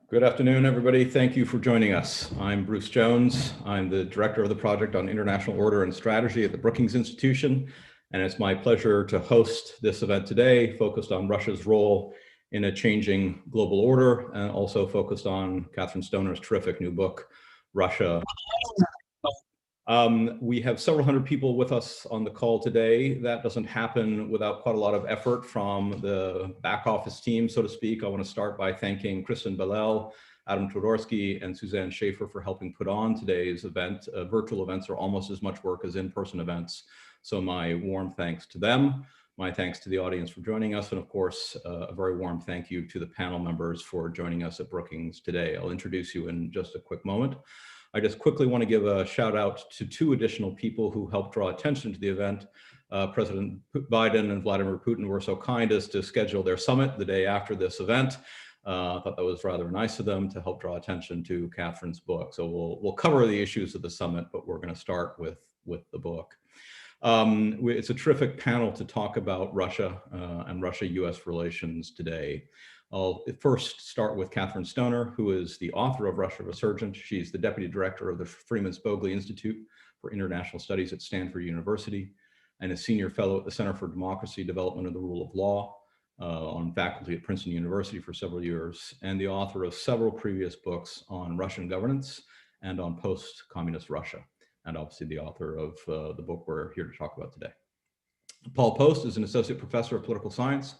Good afternoon, everybody. Thank you for joining us. I'm Bruce Jones. I'm the director of the Project on International Order and Strategy at the Brookings Institution, and it's my pleasure to host this event today, focused on Russia's role in a changing global order, and also focused on Catherine Stoner's terrific new book, Russia. We have several hundred people with us on the call today. That doesn't happen without quite a lot of effort from the back office team, so to speak. I want to start by thanking Kristen Bellel, Adam Twodorsky, and Suzanne Schaefer for helping put on today's event. Virtual events are almost as much work as in-person events, so my warm thanks to them. My thanks to the audience for joining us, and of course, a very warm thank you to the panel members for joining us at Brookings today. I'll introduce you in just a quick moment. I just quickly want to give a shout out to two additional people who helped draw attention to the event. President Biden and Vladimir Putin were so kind as to schedule their summit the day after this event. I thought that was rather nice of them to help draw attention to Catherine's book. So we'll cover the issues of the summit, but we're going to start with the book. It's a terrific panel to talk about Russia and Russia-U.S. relations today. I'll first start with Catherine Stoner, who is the author of Russia Resurrected. She's the deputy director of the Freeman Spogli Institute for International Studies at Stanford University and a senior fellow at the Center for Democracy, Development, and the Rule of Law on faculty at Princeton University for several years, and the author of several previous books on Russian governance and on post-communist Russia, and obviously the author of the book we're here to talk about today. Paul Post is an associate professor of political science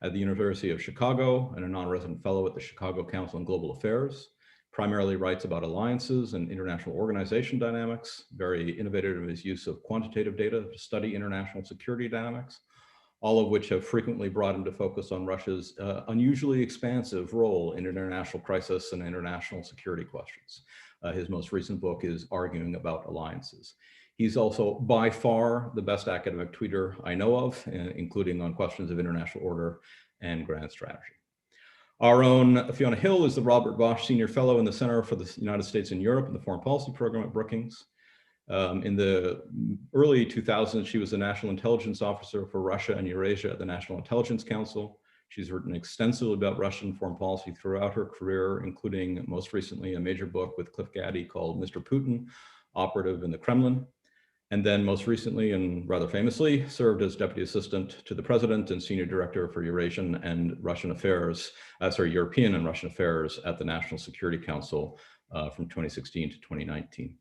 at the University of Chicago and a non-resident fellow at the Chicago Council on Global Affairs. Primarily writes about alliances and international organization dynamics, very innovative in his use of quantitative data to study international security dynamics, all of which have frequently brought him to focus on Russia's unusually expansive role in international crisis and international security questions. His most recent book is Arguing About Alliances. He's also by far the best academic tweeter I know of, including on questions of international order and grand strategy. Our own Fiona Hill is the Robert Bosch Senior Fellow in the Center for the United States and Europe in the Foreign Policy Program at Brookings. In the early 2000s, she was the National Intelligence Officer for Russia and Eurasia at the National Intelligence Council. She's written extensively about Russian foreign policy throughout her career, including most recently a major book with Cliff Gaddy called Mr. Putin, Operative in the Kremlin. And then most recently, and rather famously, served as Deputy Assistant to the President and Senior Director for Eurasian and Russian Affairs, European and Russian Affairs at the National Security Council from 2016 to 2019.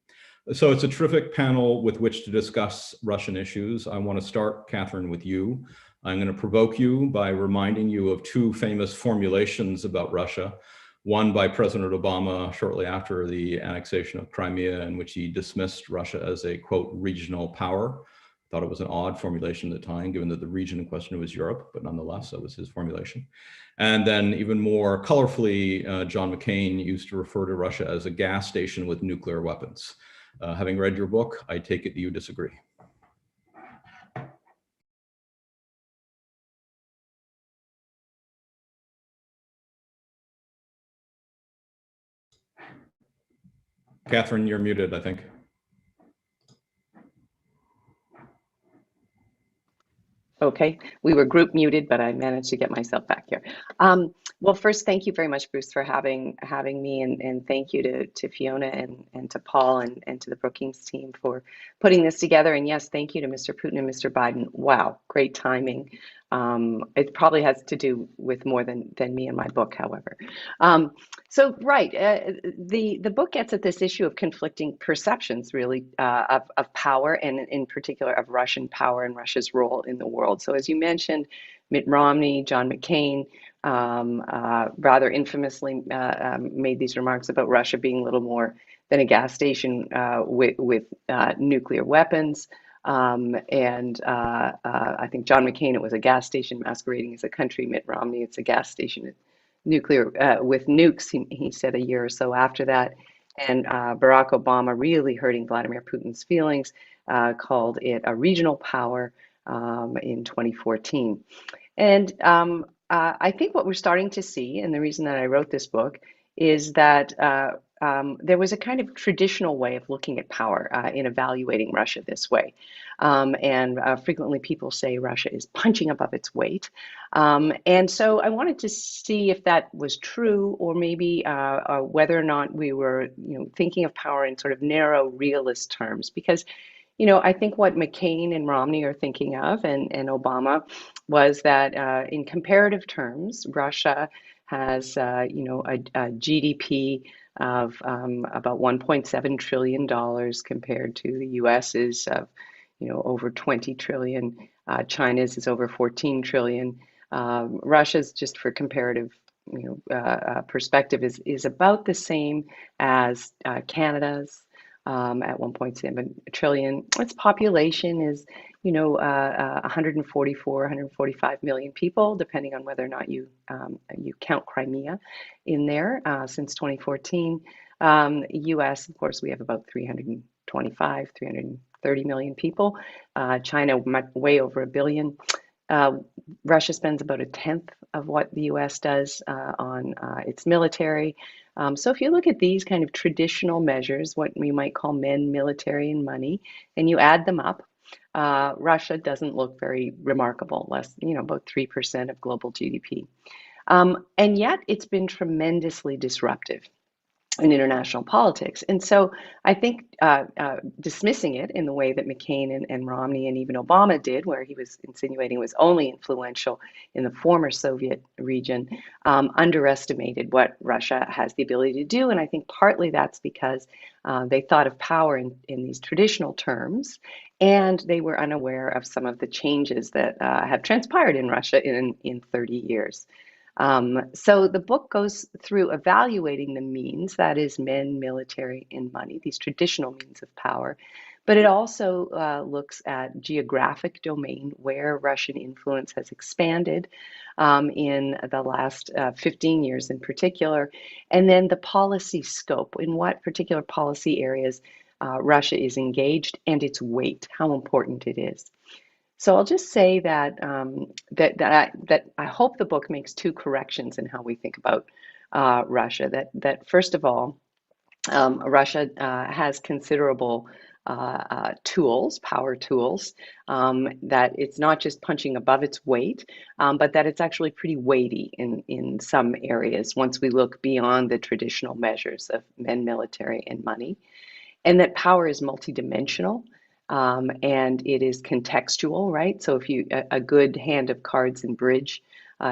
So it's a terrific panel with which to discuss Russian issues. I want to start, Catherine, with you. I'm going to provoke you by reminding you of two famous formulations about Russia. One by President Obama shortly after the annexation of Crimea, in which he dismissed Russia as a, quote, regional power. Thought it was an odd formulation at the time, given that the region in question was Europe, but nonetheless, that was his formulation. And then even more colorfully, John McCain used to refer to Russia as a gas station with nuclear weapons. Having read your book, I take it you disagree. Catherine, you're muted, I think. Okay, we were group muted, but I managed to get myself back here. Well, first, thank you very much, Bruce, for having me, and thank you to Fiona and to Paul and to the Brookings team for putting this together. And yes, thank you to Mr. Putin and Mr. Biden. Wow, great timing. It probably has to do with more than me and my book, however. So right, the book gets at this issue of conflicting perceptions, really, of power, and in particular of Russian power and Russia's role in the world. So as you mentioned, Mitt Romney, John McCain, rather infamously made these remarks about Russia being little more than a gas station with nuclear weapons. I think John McCain, it was a gas station masquerading as a country. Mitt Romney, it's a gas station nuclear with nukes, he said a year or so after that. And Barack Obama, really hurting Vladimir Putin's feelings, called it a regional power in 2014. And I think what we're starting to see, and the reason that I wrote this book, is that there was a kind of traditional way of looking at power in evaluating Russia this way. And frequently people say Russia is punching above its weight. And so I wanted to see if that was true, or maybe whether or not we were, thinking of power in sort of narrow realist terms. Because I think what McCain and Romney are thinking of, and Obama, was that in comparative terms, Russia has, a GDP of about $1.7 trillion compared to the US's of, over 20 trillion. China's is over 14 trillion. Russia's, just for comparative, perspective, is about the same as Canada's at 1.7 trillion. Its population is, 144, 145 million people, depending on whether or not you count Crimea in there since 2014. U.S., of course, we have about 325, 330 million people. China, way over a billion. Russia spends about a tenth of what the U.S. does on its military. So if you look at these kind of traditional measures, what we might call men, military, and money, and you add them up, Russia doesn't look very remarkable, less, about 3% of global GDP. And yet it's been tremendously disruptive in international politics. And so I think dismissing it in the way that McCain and Romney and even Obama did, where he was insinuating it was only influential in the former Soviet region, underestimated what Russia has the ability to do. And I think partly that's because they thought of power in these traditional terms, and they were unaware of some of the changes that have transpired in Russia in 30 years. So the book goes through evaluating the means, that is men, military, and money, these traditional means of power. But it also looks at geographic domain, where Russian influence has expanded in the last 15 years in particular, and then the policy scope, in what particular policy areas Russia is engaged, and its weight, how important it is. So I'll just say that that I hope the book makes two corrections in how we think about Russia. That first of all, Russia has considerable tools, power tools. That it's not just punching above its weight, but that it's actually pretty weighty in some areas. Once we look beyond the traditional measures of men, military, and money, and that power is multidimensional. And it is contextual, right? So if a good hand of cards in bridge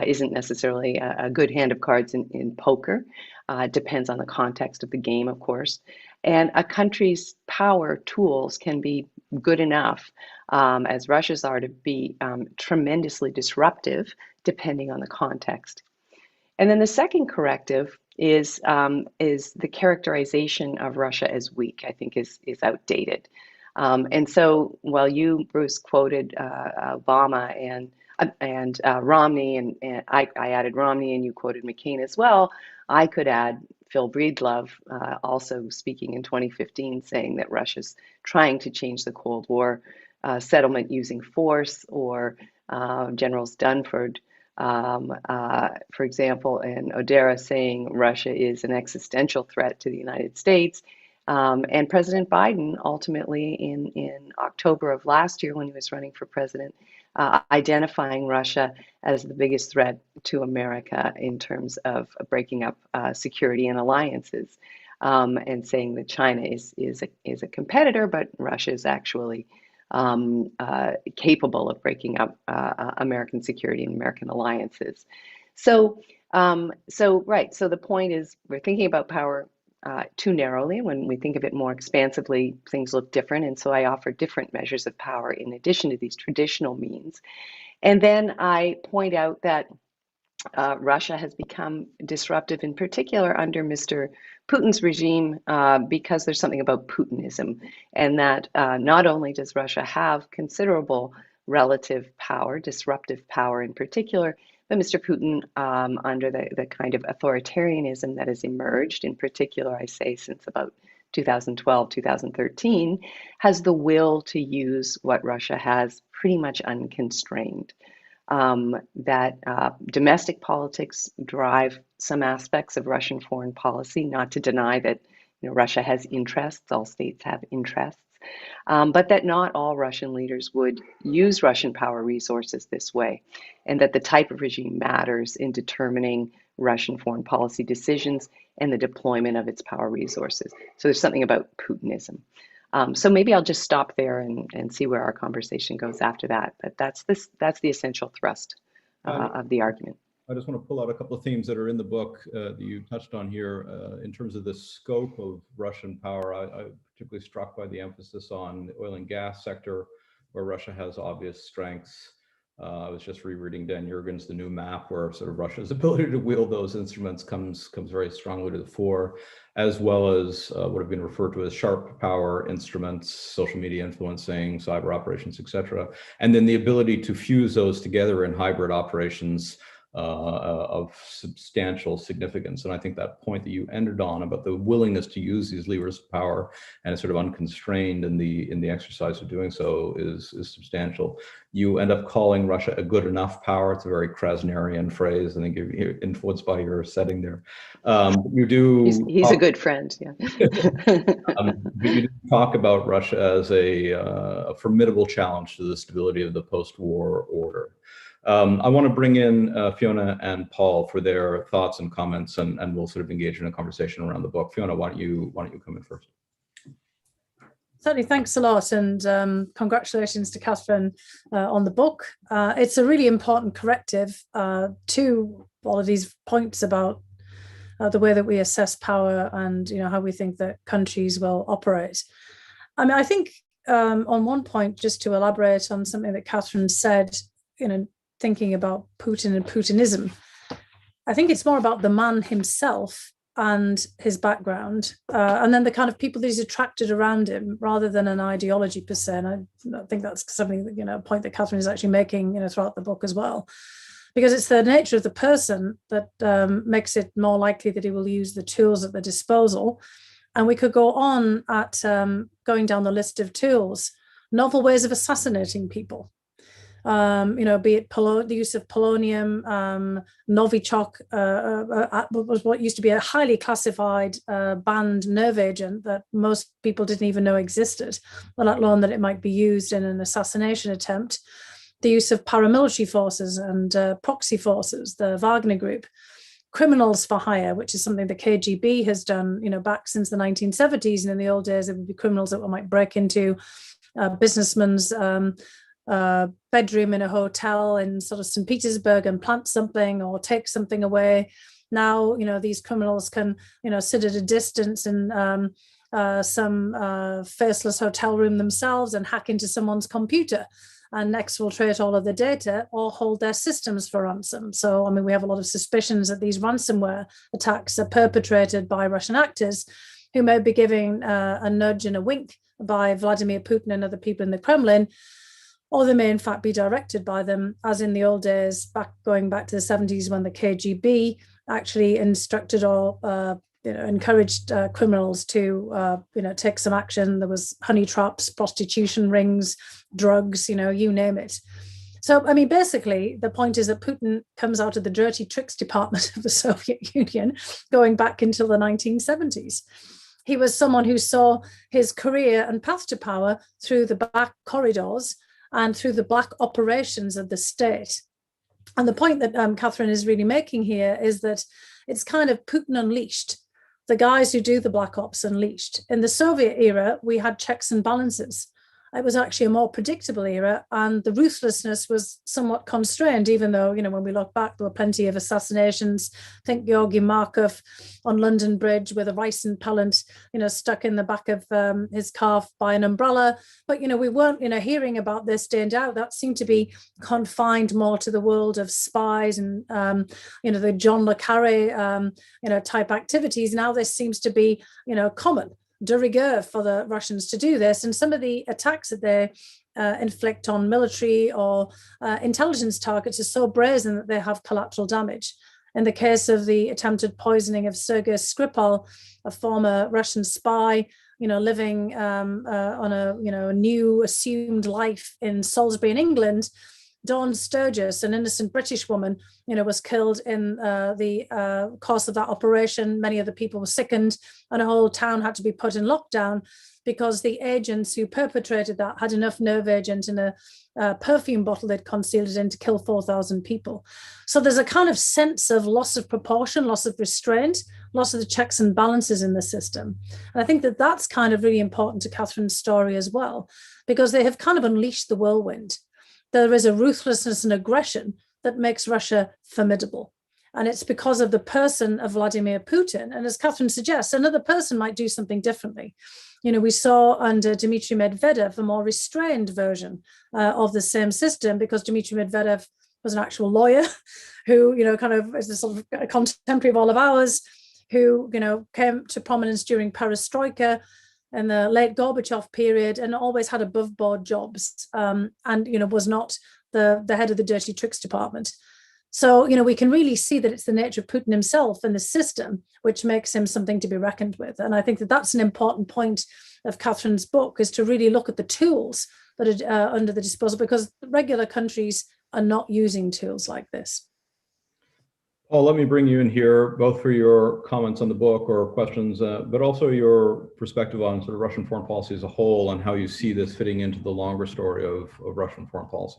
isn't necessarily a good hand of cards in poker. It depends on the context of the game, of course. And a country's power tools can be good enough, as Russia's are, to be tremendously disruptive, depending on the context. And then the second corrective is the characterization of Russia as weak, I think is outdated. And so while you, Bruce, quoted Obama and Romney, and I added Romney, and you quoted McCain as well, I could add Phil Breedlove, also speaking in 2015, saying that Russia's trying to change the Cold War settlement using force, or Generals Dunford, for example, and Odera saying Russia is an existential threat to the United States. And President Biden, ultimately in October of last year, when he was running for president, identifying Russia as the biggest threat to America in terms of breaking up security and alliances, and saying that China is a competitor, but Russia is actually capable of breaking up American security and American alliances. So the point is, we're thinking about power too narrowly. When we think of it more expansively, things look different. And so I offer different measures of power in addition to these traditional means. And then I point out that Russia has become disruptive, in particular under Mr. Putin's regime, because there's something about Putinism, and that not only does Russia have considerable relative power, disruptive power in particular, but Mr. Putin, under the kind of authoritarianism that has emerged, in particular, I say, since about 2012, 2013, has the will to use what Russia has pretty much unconstrained. That domestic politics drive some aspects of Russian foreign policy, not to deny that Russia has interests, all states have interests, but that not all Russian leaders would use Russian power resources this way, and that the type of regime matters in determining Russian foreign policy decisions and the deployment of its power resources. So there's something about Putinism. So maybe I'll just stop there and see where our conversation goes after that. But that's the essential thrust of the argument. I just want to pull out a couple of themes that are in the book that you touched on here in terms of the scope of Russian power. I'm particularly struck by the emphasis on the oil and gas sector, where Russia has obvious strengths. I was just rereading Dan Jurgens' The New Map, where sort of Russia's ability to wield those instruments comes very strongly to the fore, as well as what have been referred to as sharp power instruments, social media influencing, cyber operations, etc. And then the ability to fuse those together in hybrid operations of substantial significance. And I think that point that you ended on about the willingness to use these levers of power and sort of unconstrained in the exercise of doing so is substantial. You end up calling Russia a good enough power. It's a very Krasnerian phrase, I think, influenced by your setting there. You do. He's a good friend, yeah. But you do talk about Russia as a formidable challenge to the stability of the post-war order. I want to bring in Fiona and Paul for their thoughts and comments, and we'll sort of engage in a conversation around the book. Fiona, why don't you come in first? Certainly, thanks a lot, and congratulations to Catherine on the book. It's a really important corrective to all of these points about the way that we assess power and how we think that countries will operate. I mean, I think on one point, just to elaborate on something that Catherine said, thinking about Putin and Putinism, I think it's more about the man himself and his background, and then the kind of people that he's attracted around him, rather than an ideology per se. And I think that's something that, a point that Catherine is actually making, throughout the book as well, because it's the nature of the person that makes it more likely that he will use the tools at the disposal. And we could go on at going down the list of tools, novel ways of assassinating people. Be it the use of polonium, Novichok was what used to be a highly classified banned nerve agent that most people didn't even know existed, let alone that it might be used in an assassination attempt. The use of paramilitary forces and proxy forces, the Wagner Group. Criminals for hire, which is something the KGB has done, back since the 1970s. And in the old days, it would be criminals that might break into businessmen's bedroom in a hotel in sort of St. Petersburg and plant something or take something away. Now, these criminals can, sit at a distance in some faceless hotel room themselves and hack into someone's computer and exfiltrate all of the data or hold their systems for ransom. So, I mean, we have a lot of suspicions that these ransomware attacks are perpetrated by Russian actors who may be giving a nudge and a wink by Vladimir Putin and other people in the Kremlin, or they may in fact be directed by them, as in the old days, going back to the 70s, when the KGB actually instructed or encouraged criminals to take some action. There was honey traps, prostitution rings, drugs, you name it. So, I mean, basically, the point is that Putin comes out of the dirty tricks department of the Soviet Union, going back until the 1970s. He was someone who saw his career and path to power through the back corridors and through the black operations of the state. And the point that Catherine is really making here is that it's kind of Putin unleashed, the guys who do the black ops unleashed. In the Soviet era, we had checks and balances. It was actually a more predictable era, and the ruthlessness was somewhat constrained, even though, when we look back, there were plenty of assassinations. Think Georgy Markov on London Bridge with a rice impellant, stuck in the back of his car by an umbrella. But, we weren't, hearing about this day and out. That seemed to be confined more to the world of spies and, the John le Carré, type activities. Now this seems to be, common. De rigueur for the Russians to do this, and some of the attacks that they inflict on military or intelligence targets are so brazen that they have collateral damage. In the case of the attempted poisoning of Sergei Skripal, a former Russian spy, living on a new assumed life in Salisbury in England, Dawn Sturgis, an innocent British woman, was killed in the course of that operation. Many of the people were sickened, and a whole town had to be put in lockdown because the agents who perpetrated that had enough nerve agent in a perfume bottle they'd concealed it in to kill 4,000 people. So there's a kind of sense of loss of proportion, loss of restraint, loss of the checks and balances in the system. And I think that that's kind of really important to Catherine's story as well, because they have kind of unleashed the whirlwind. There is a ruthlessness and aggression that makes Russia formidable. And it's because of the person of Vladimir Putin. And as Catherine suggests, another person might do something differently. We saw under Dmitry Medvedev a more restrained version of the same system, because Dmitry Medvedev was an actual lawyer who, kind of is a sort of a contemporary of all of ours, who, came to prominence during perestroika in the late Gorbachev period and always had above board jobs, and, was not the head of the dirty tricks department. So, we can really see that it's the nature of Putin himself and the system which makes him something to be reckoned with. And I think that that's an important point of Catherine's book, is to really look at the tools that are under the disposal, because regular countries are not using tools like this. Paul, let me bring you in here, both for your comments on the book or questions, but also your perspective on sort of Russian foreign policy as a whole and how you see this fitting into the longer story of Russian foreign policy.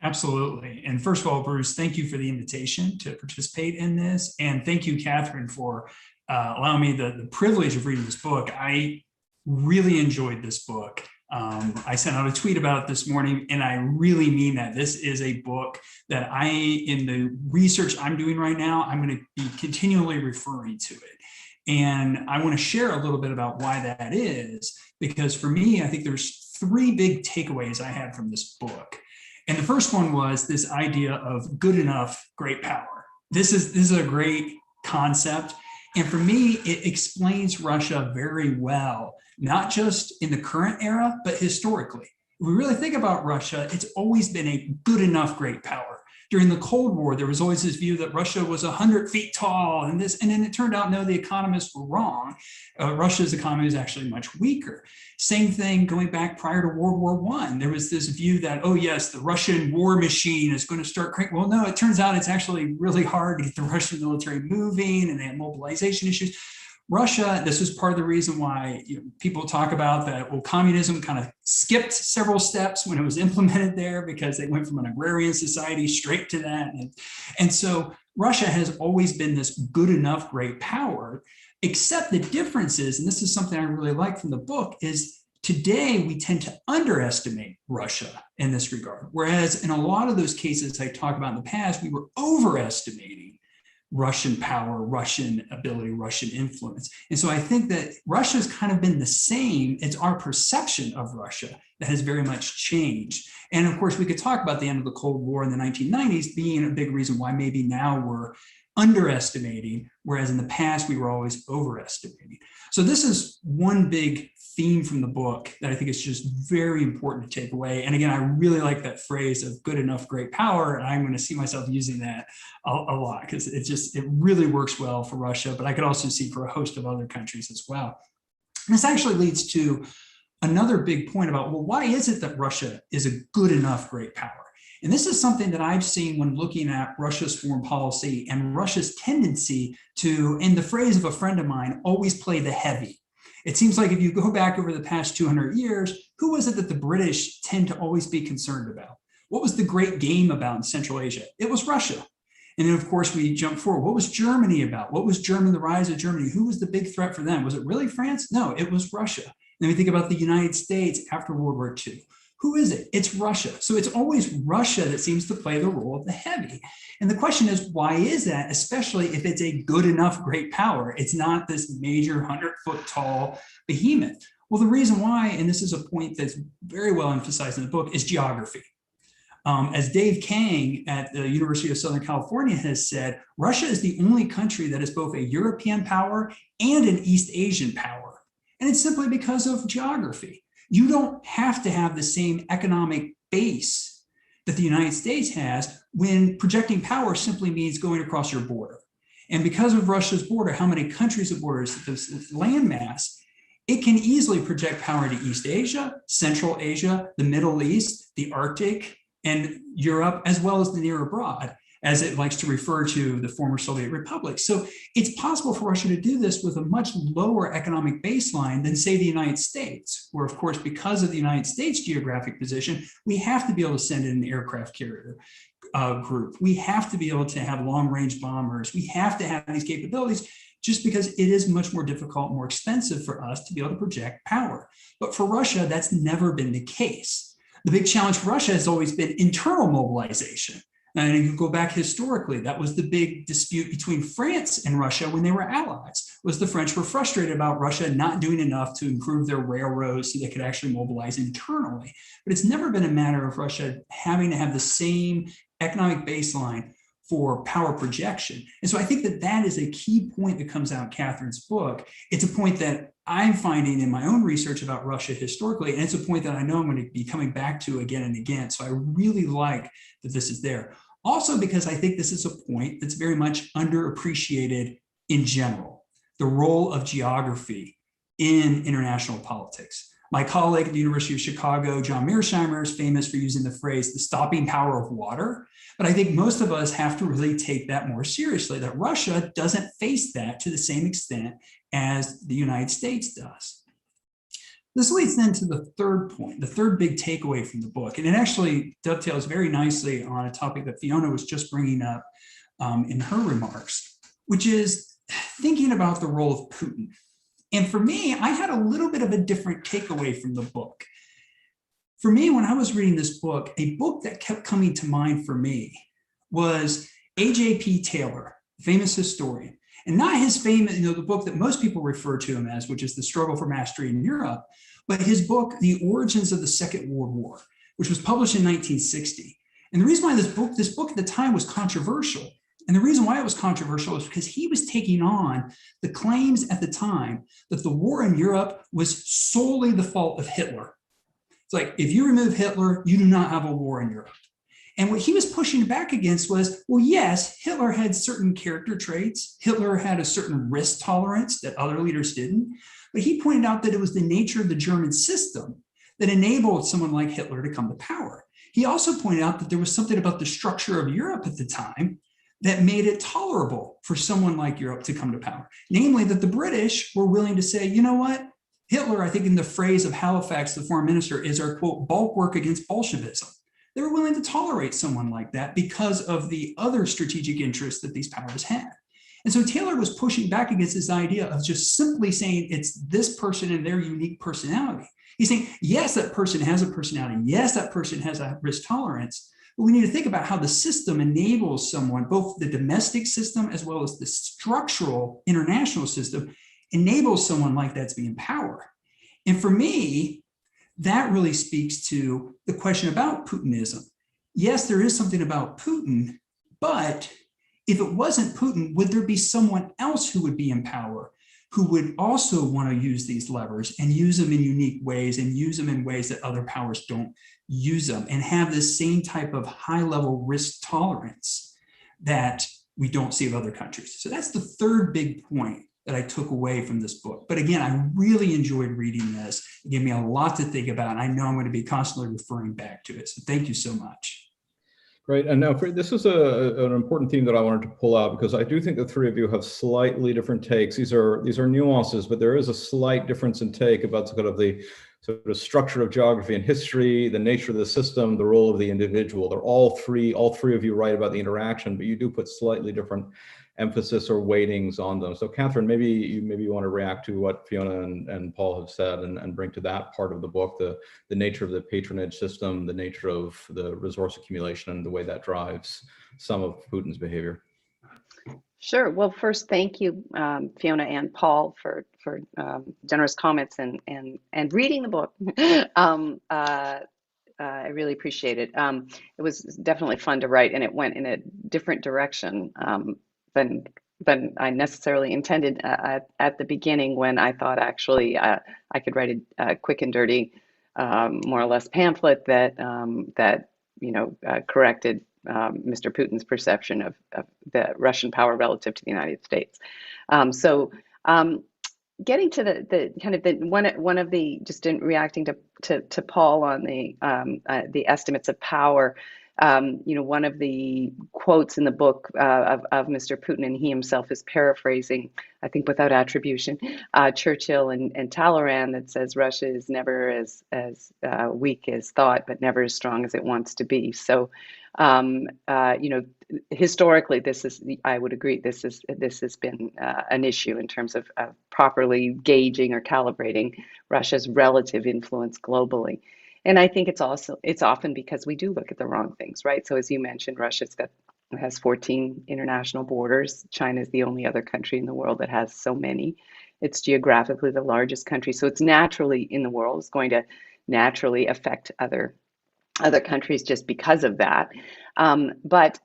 Absolutely. And first of all, Bruce, thank you for the invitation to participate in this. And thank you, Catherine, for allowing me the privilege of reading this book. I really enjoyed this book. I sent out a tweet about it this morning, and I really mean that. This is a book that in the research I'm doing right now, I'm going to be continually referring to it. And I want to share a little bit about why that is, because for me, I think there's three big takeaways I had from this book. And the first one was this idea of good enough, great power. This is a great concept. And for me, it explains Russia very well, not just in the current era, but historically. If we really think about Russia, it's always been a good enough, great power. During the Cold War, there was always this view that Russia was 100 feet tall, and then it turned out, no, the economists were wrong. Russia's economy is actually much weaker. Same thing going back prior to World War I. There was this view that, oh yes, the Russian war machine is going to start cranking. Well, no, it turns out it's actually really hard to get the Russian military moving, and they have mobilization issues. Russia, this was part of the reason why people talk about that, well, communism kind of skipped several steps when it was implemented there, because they went from an agrarian society straight to that. And so Russia has always been this good enough, great power, except the difference is, and this is something I really like from the book, is today we tend to underestimate Russia in this regard. Whereas in a lot of those cases I talked about in the past, we were overestimating Russian power, Russian ability, Russian influence. And so I think that Russia's kind of been the same. It's our perception of Russia that has very much changed. And of course, we could talk about the end of the Cold War in the 1990s being a big reason why maybe now we're underestimating, whereas in the past we were always overestimating. So this is one big theme from the book that I think is just very important to take away. And again, I really like that phrase of good enough, great power. And I'm going to see myself using that a lot, because it really works well for Russia, but I could also see for a host of other countries as well. And this actually leads to another big point about, well, why is it that Russia is a good enough, great power? And this is something that I've seen when looking at Russia's foreign policy and Russia's tendency to, in the phrase of a friend of mine, always play the heavy. It seems like if you go back over the past 200 years, who was it that the British tend to always be concerned about? What was the great game about in Central Asia? It was Russia. And then, of course, we jump forward. What was Germany about? What was the rise of Germany? Who was the big threat for them? Was it really France? No, it was Russia. And then we think about the United States after World War II. Who is it? It's Russia. So it's always Russia that seems to play the role of the heavy. And the question is, why is that? Especially if it's a good enough, great power. It's not this major 100-foot tall behemoth. Well, the reason why, and this is a point that's very well emphasized in the book, is geography. As Dave Kang at the University of Southern California has said, Russia is the only country that is both a European power and an East Asian power. And it's simply because of geography. You don't have to have the same economic base that the United States has when projecting power simply means going across your border. And because of Russia's border, how many countries it borders, this land mass, it can easily project power to East Asia, Central Asia, the Middle East, the Arctic, and Europe, as well as the near abroad, as it likes to refer to the former Soviet republics. So it's possible for Russia to do this with a much lower economic baseline than, say, the United States, where, of course, because of the United States geographic position, we have to be able to send in an aircraft carrier group. We have to be able to have long-range bombers. We have to have these capabilities just because it is much more difficult, more expensive for us to be able to project power. But for Russia, that's never been the case. The big challenge for Russia has always been internal mobilization. And if you go back historically, that was the big dispute between France and Russia when they were allies, was the French were frustrated about Russia not doing enough to improve their railroads so they could actually mobilize internally. But it's never been a matter of Russia having to have the same economic baseline for power projection. And so I think that that is a key point that comes out in Catherine's book. It's a point that I'm finding in my own research about Russia historically, and it's a point that I know I'm going to be coming back to again and again. So I really like that this is there. Also, because I think this is a point that's very much underappreciated in general, the role of geography in international politics. My colleague at the University of Chicago, John Mearsheimer, is famous for using the phrase, the stopping power of water. But I think most of us have to really take that more seriously, that Russia doesn't face that to the same extent as the United States does. This leads then to the third point, the third big takeaway from the book. And it actually dovetails very nicely on a topic that Fiona was just bringing up in her remarks, which is thinking about the role of Putin. And for me, I had a little bit of a different takeaway from the book. For me, when I was reading this book, a book that kept coming to mind for me was A.J.P. Taylor, famous historian. And not his famous, the book that most people refer to him as, which is The Struggle for Mastery in Europe, but his book, The Origins of the Second World War, which was published in 1960. And the reason why this book at the time was controversial, and the reason why it was controversial is because he was taking on the claims at the time that the war in Europe was solely the fault of Hitler. It's like, if you remove Hitler, you do not have a war in Europe. And what he was pushing back against was, well, yes, Hitler had certain character traits. Hitler had a certain risk tolerance that other leaders didn't. But he pointed out that it was the nature of the German system that enabled someone like Hitler to come to power. He also pointed out that there was something about the structure of Europe at the time that made it tolerable for someone like Europe to come to power. Namely, that the British were willing to say, you know what? Hitler, I think in the phrase of Halifax, the foreign minister, is our, quote, bulwark against Bolshevism. They were willing to tolerate someone like that because of the other strategic interests that these powers had. And so Taylor was pushing back against this idea of just simply saying it's this person and their unique personality. He's saying, yes, that person has a personality. Yes, that person has a risk tolerance. But we need to think about how the system enables someone, both the domestic system as well as the structural international system, enables someone like that to be in power. And for me, that really speaks to the question about Putinism. Yes, there is something about Putin, but if it wasn't Putin, would there be someone else who would be in power who would also want to use these levers and use them in unique ways and use them in ways that other powers don't use them and have this same type of high-level risk tolerance that we don't see of other countries? So that's the third big point that I took away from this book. But again, I really enjoyed reading this. It gave me a lot to think about, and I know I'm going to be constantly referring back to it. So thank you so much. Great. And now this is an important theme that I wanted to pull out, because I do think the three of you have slightly different takes. These are nuances, but there is a slight difference in take about sort of the sort of structure of geography and history, the nature of the system, the role of the individual. They're all three of you write about the interaction, but you do put slightly different emphasis or weightings on them. So Catherine, maybe you want to react to what Fiona and Paul have said and bring to that part of the book, the nature of the patronage system, the nature of the resource accumulation, and the way that drives some of Putin's behavior. Sure. Well, first, thank you, Fiona and Paul, for generous comments and reading the book. I really appreciate it. It was definitely fun to write, and it went in a different direction than I necessarily intended at the beginning, when I thought actually I could write a quick and dirty, more or less pamphlet that corrected Mr. Putin's perception of the Russian power relative to the United States. getting to the kind of the one of the, just in reacting to Paul on the estimates of power. One of the quotes in the book of Mr. Putin, and he himself is paraphrasing, I think without attribution, Churchill and Talleyrand, that says Russia is never as weak as thought, but never as strong as it wants to be. So, historically, I would agree, this has been an issue in terms of properly gauging or calibrating Russia's relative influence globally. And I think it's often because we do look at the wrong things, right? So as you mentioned, Russia has 14 international borders. China is the only other country in the world that has so many. It's geographically the largest country, so it's naturally in the world. It's going to naturally affect other countries just because of that. But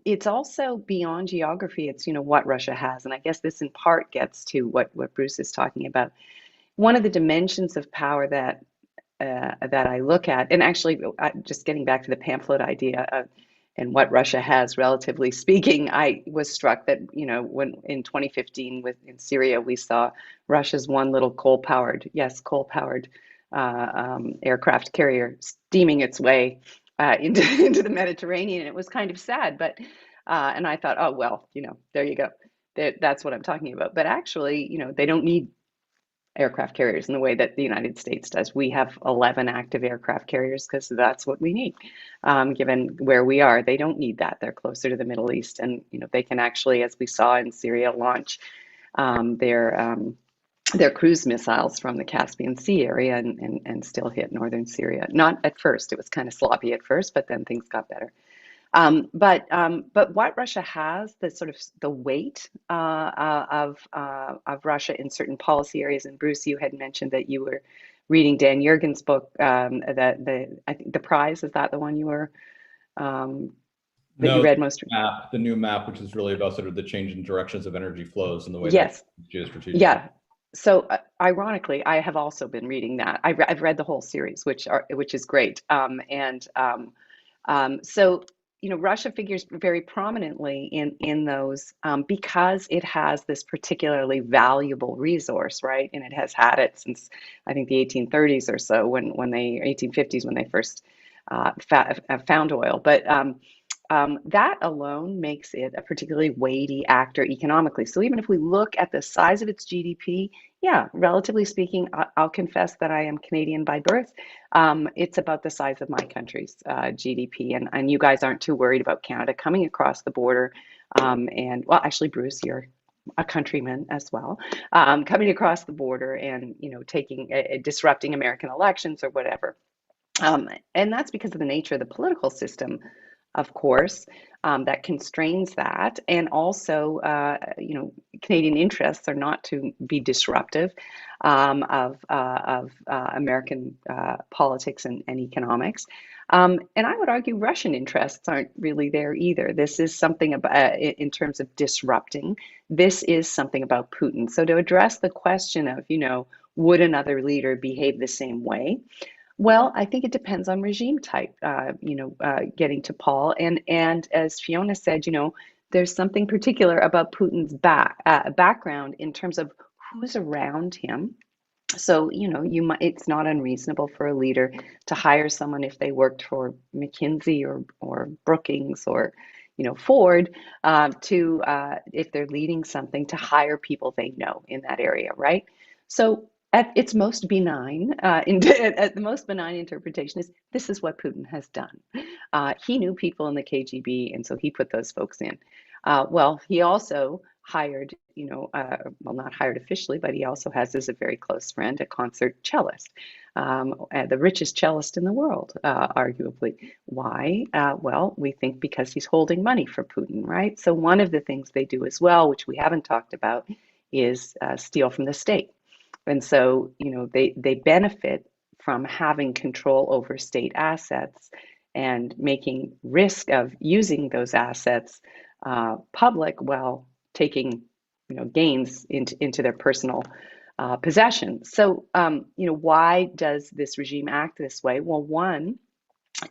it's also beyond geography. It's, what Russia has. And I guess this in part gets to what Bruce is talking about. One of the dimensions of power that I look at, and actually just getting back to the pamphlet idea and what Russia has, relatively speaking, I was struck that, when in 2015 in Syria, we saw Russia's one little coal-powered aircraft carrier steaming its way into the Mediterranean. And it was kind of sad, but and I thought, oh, well, there you go. That's what I'm talking about. But actually, they don't need aircraft carriers in the way that the United States does. We have 11 active aircraft carriers because that's what we need, given where we are. They don't need that. They're closer to the Middle East, and they can actually, as we saw in Syria, launch their cruise missiles from the Caspian Sea area and still hit northern Syria. Not at first. It was kind of sloppy at first, but then things got better. But what Russia has, the sort of the weight of Russia in certain policy areas, and Bruce, you had mentioned that you were reading Dan Yergin's book. I think The Prize, is that the one you were you read most? The new map, which is really about sort of the change in directions of energy flows and the way yes, that geostrategic. Yeah. So ironically, I have also been reading that. I've read the whole series, which is great. So Russia figures very prominently in those because it has this particularly valuable resource, right? And it has had it since I think the 1830s or so, 1850s when they first found oil. But that alone makes it a particularly weighty actor economically. So even if we look at the size of its GDP, yeah, relatively speaking, I'll confess that I am Canadian by birth. It's about the size of my country's GDP. And you guys aren't too worried about Canada coming across the border. And well, actually, Bruce, you're a countryman as well, coming across the border and, disrupting American elections or whatever. And that's because of the nature of the political system, of course, that constrains that. And also, Canadian interests are not to be disruptive of American politics and economics. And I would argue Russian interests aren't really there either. This is something about, in terms of disrupting, this is something about Putin. So to address the question of, would another leader behave the same way? Well, I think it depends on regime type, getting to Paul. And as Fiona said, there's something particular about Putin's background in terms of who's around him. So, it's not unreasonable for a leader to hire someone if they worked for McKinsey or Brookings or, Ford, if they're leading something, to hire people they know in that area, right? So at its most benign, the most benign interpretation is this is what Putin has done. He knew people in the KGB, and so he put those folks in. Well, he also hired, not hired officially, but he also has as a very close friend a concert cellist, the richest cellist in the world, arguably. Why? Well, we think because he's holding money for Putin, right? So one of the things they do as well, which we haven't talked about, is steal from the state. And so, they benefit from having control over state assets and making risk of using those assets public while taking, gains into their personal possession. So, why does this regime act this way? Well, one,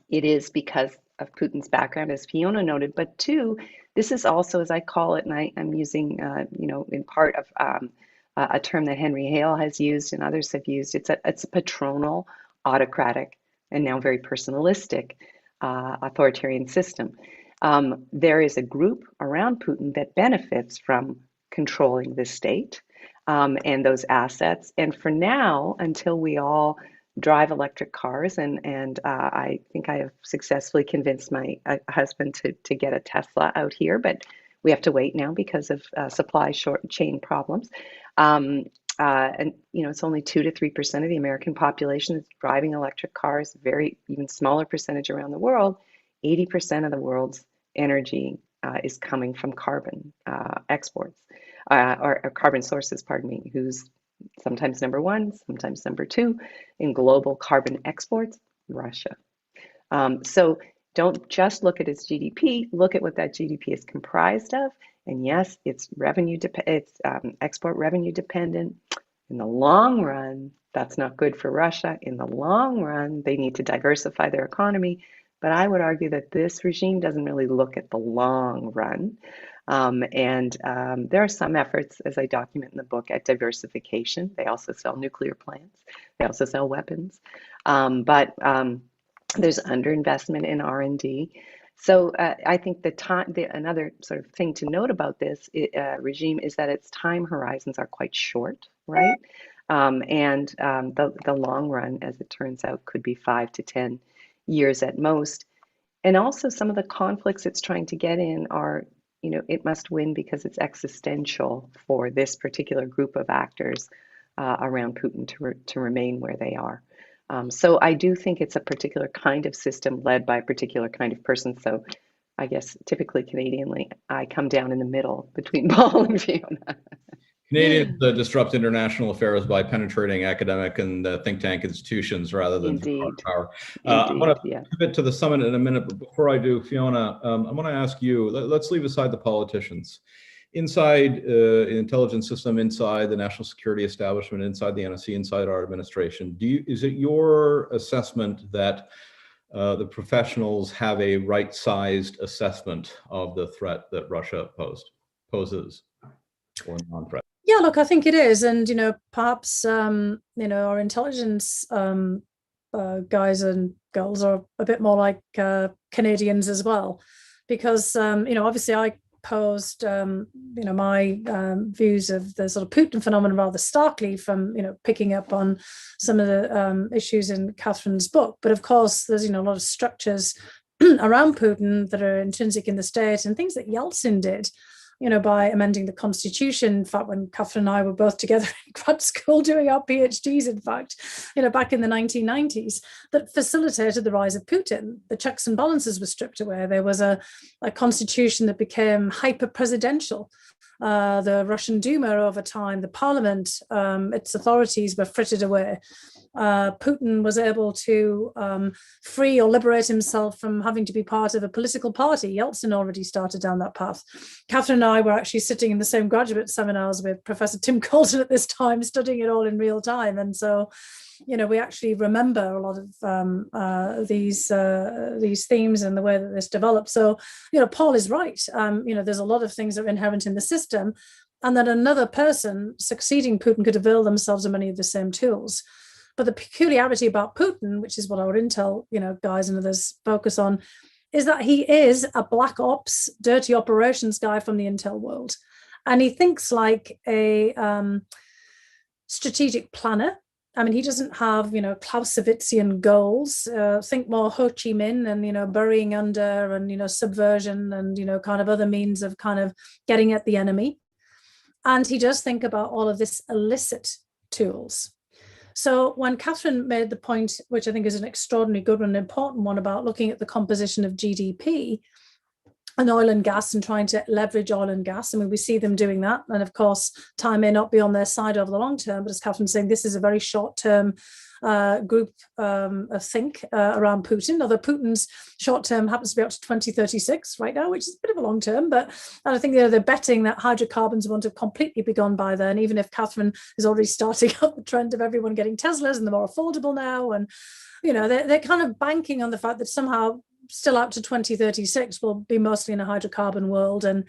it is because of Putin's background, as Fiona noted, but two, this is also, as I call it, and I'm using, in part of a term that Henry Hale has used and others have used. It's a patronal, autocratic, and now very personalistic authoritarian system. There is a group around Putin that benefits from controlling the state and those assets. And for now, until we all drive electric cars, and I think I have successfully convinced my husband to get a Tesla out here, but we have to wait now because of supply chain problems. And it's only 2 to 3% of the American population is driving electric cars. Very even smaller percentage around the world. 80% of the world's energy is coming from carbon exports or carbon sources. Pardon me. Who's sometimes number one, sometimes number two in global carbon exports? Russia. So don't just look at its GDP. Look at what that GDP is comprised of. And yes, it's export revenue dependent. In the long run, that's not good for Russia. In the long run, they need to diversify their economy. But I would argue that this regime doesn't really look at the long run. There are some efforts, as I document in the book, at diversification. They also sell nuclear plants. They also sell weapons. But there's underinvestment in R&D. So I think another sort of thing to note about this regime is that its time horizons are quite short, right? The long run, as it turns out, could be 5 to 10 years at most. And also some of the conflicts it's trying to get in are, it must win because it's existential for this particular group of actors around Putin to remain where they are. So I do think it's a particular kind of system led by a particular kind of person. So I guess typically Canadianly, I come down in the middle between Paul and Fiona. Canadians disrupt international affairs by penetrating academic and think tank institutions rather than power. I'm going to pivot to the summit in a minute, but before I do, Fiona, I want to ask you, let's leave aside the politicians. Inside the intelligence system, inside the national security establishment, inside the NSC, inside our administration, is it your assessment that the professionals have a right-sized assessment of the threat that Russia poses, or non-threat? Yeah, look, I think it is. And, perhaps, our intelligence guys and girls are a bit more like Canadians as well. Because, obviously I posed, my views of the sort of Putin phenomenon rather starkly from, picking up on some of the issues in Catherine's book. But of course, there's, a lot of structures around Putin that are intrinsic in the state and things that Yeltsin did, by amending the constitution. In fact, when Catherine and I were both together in grad school doing our PhDs, in fact, back in the 1990s, that facilitated the rise of Putin. The checks and balances were stripped away. There was a constitution that became hyper-presidential. The Russian Duma over time, the parliament, its authorities were frittered away. Putin was able to free or liberate himself from having to be part of a political party. Yeltsin already started down that path. Catherine and I were actually sitting in the same graduate seminars with Professor Tim Colton at this time, studying it all in real time. And so, we actually remember a lot of these themes and the way that this developed. So, Paul is right. There's a lot of things that are inherent in the system, and that another person succeeding Putin could avail themselves of many of the same tools. But the peculiarity about Putin, which is what our intel, guys and others focus on, is that he is a black ops, dirty operations guy from the intel world. And he thinks like a strategic planner. I mean, he doesn't have, Clausewitzian goals. Think more Ho Chi Minh and, burying under and, subversion and, kind of other means of kind of getting at the enemy. And he does think about all of this illicit tools. So when Catherine made the point, which I think is an extraordinarily good and important one, about looking at the composition of GDP and oil and gas and trying to leverage oil and gas, I mean, we see them doing that. And of course, time may not be on their side over the long term, but as Catherine's saying, this is a very short-term group of think around Putin, although Putin's short term happens to be up to 2036 right now, which is a bit of a long term, but I think they're betting that hydrocarbons won't have completely be gone by then, even if Catherine is already starting up the trend of everyone getting Teslas and they're more affordable now. And, they're kind of banking on the fact that somehow still out to 2036 will be mostly in a hydrocarbon world. And